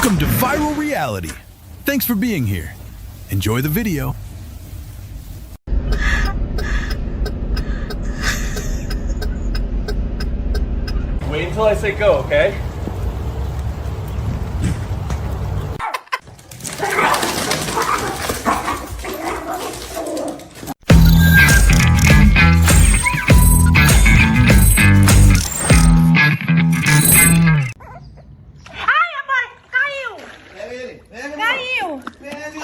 Welcome to Viral Reality. Thanks for being here. Enjoy the video. Wait until I say go, okay? Ai, amor, caiu! Pega ele, pega, Caiu! pega.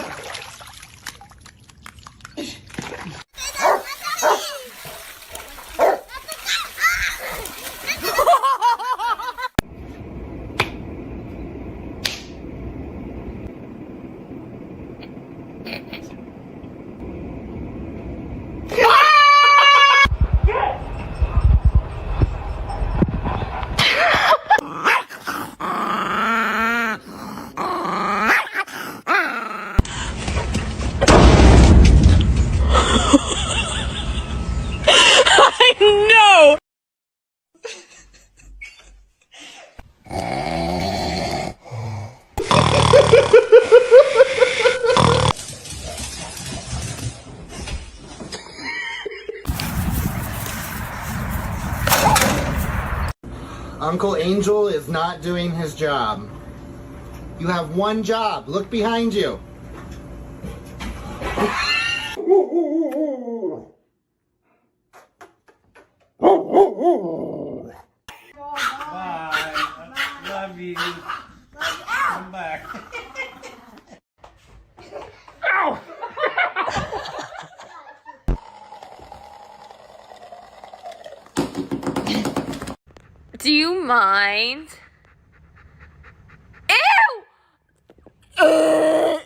No! Uncle Angel is not doing his job. You have one job. Look behind you. Bye. Love you. Come back. Do you mind? Ew! Ugh.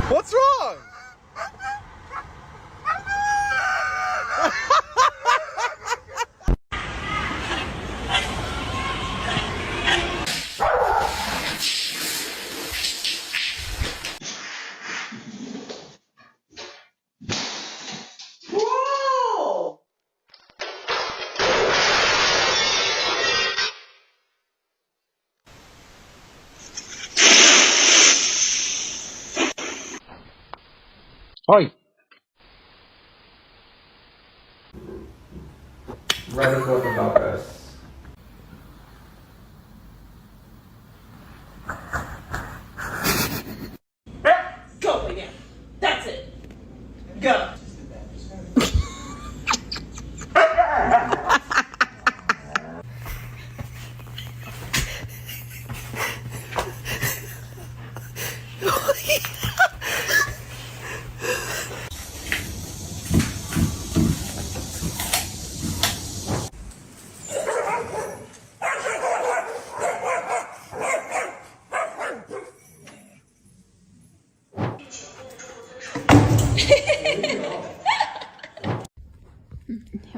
What's wrong? Oi! Write a book about this. Go, lay down. That's it. Go.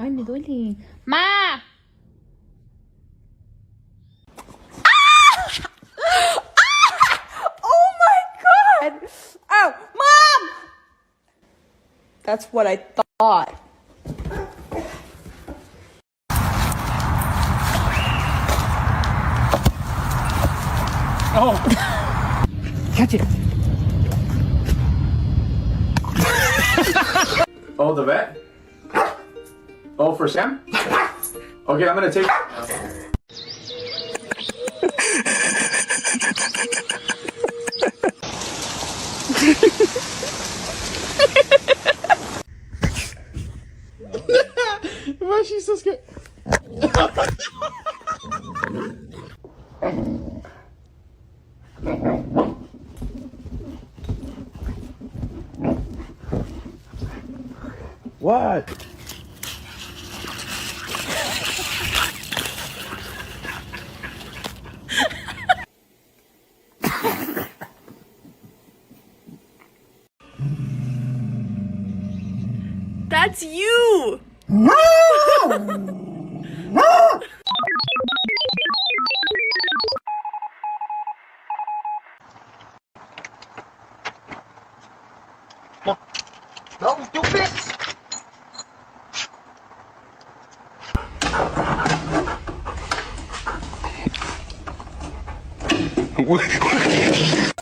Ay, me duele. ¡Ma! Oh my god! Oh, Mom! That's what I thought. Catch it! Oh, the vet? Oh, for Sam? Okay, I'm gonna take. Why is she so scared? What? That's you! No, stupid!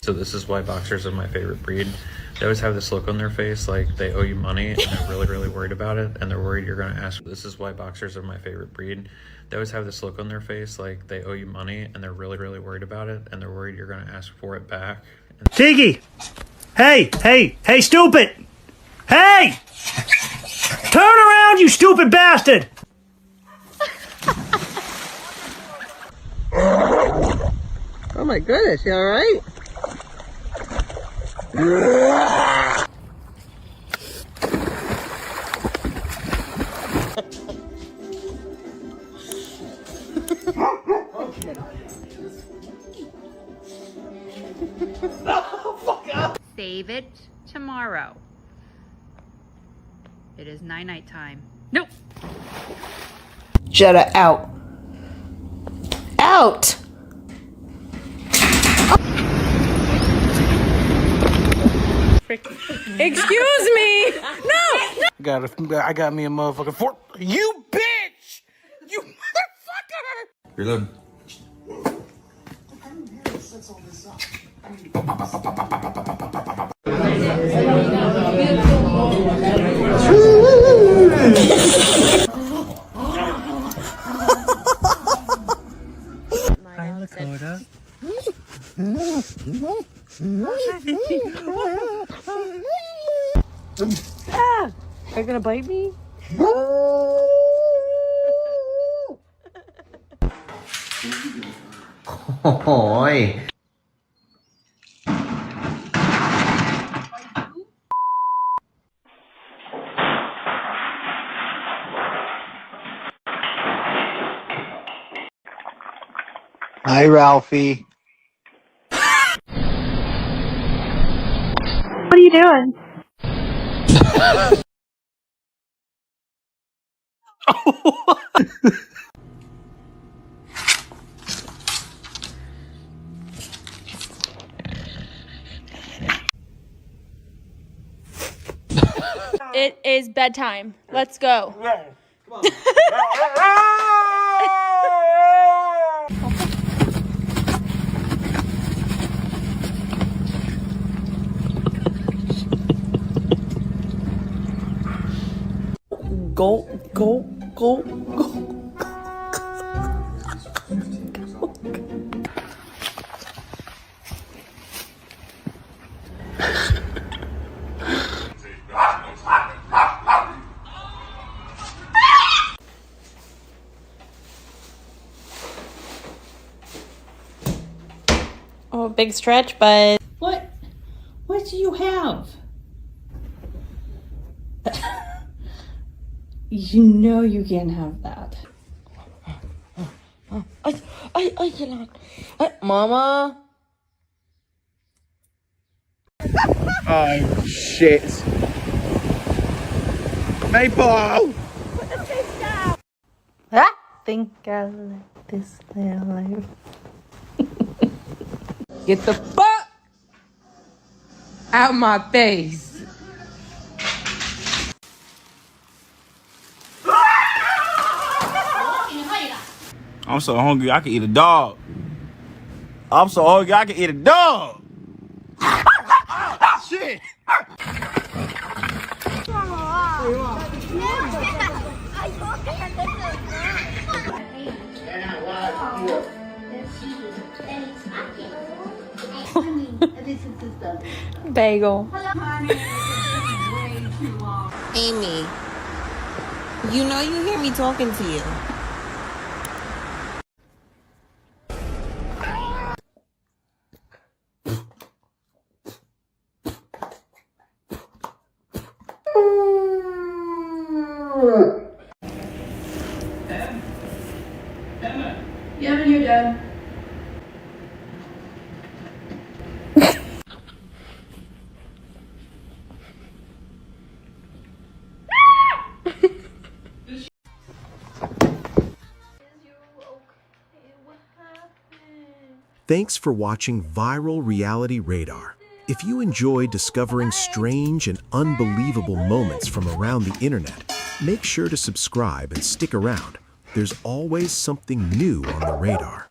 So this is why boxers are my favorite breed. They always have this look on their face like they owe you money and they're really, really worried about it, and they're worried you're going to ask. This is why boxers are my favorite breed. They always have this look on their face like they owe you money and they're really, really worried about it, and they're worried you're going to ask for it back. Tiggy! Hey, stupid! Hey! Turn around, you stupid bastard! Oh my goodness, you alright? Save it tomorrow. It is night time. Nope. Jetta out. Out! Excuse me! No! I got me a motherfucking fork. You bitch! You motherfucker! Reload. Are you gonna bite me? Oi. Hi, Ralphie. What are you doing? It is bedtime. Let's go. Go. Oh, big stretch, but What? What do you have? You know you can't have that. I cannot. Mama. Oh, shit. Maple! I think I like this little life. Get the fuck out my face. I'm so hungry I can eat a dog. I'm so hungry I can eat a dog. Shit. Bagel. Amy, you know you hear me talking to you. Yeah, I'm here, Dad. Thanks for watching Viral Reality Radar. If you enjoy discovering strange and unbelievable moments from around the internet, make sure to subscribe and stick around. There's always something new on the radar.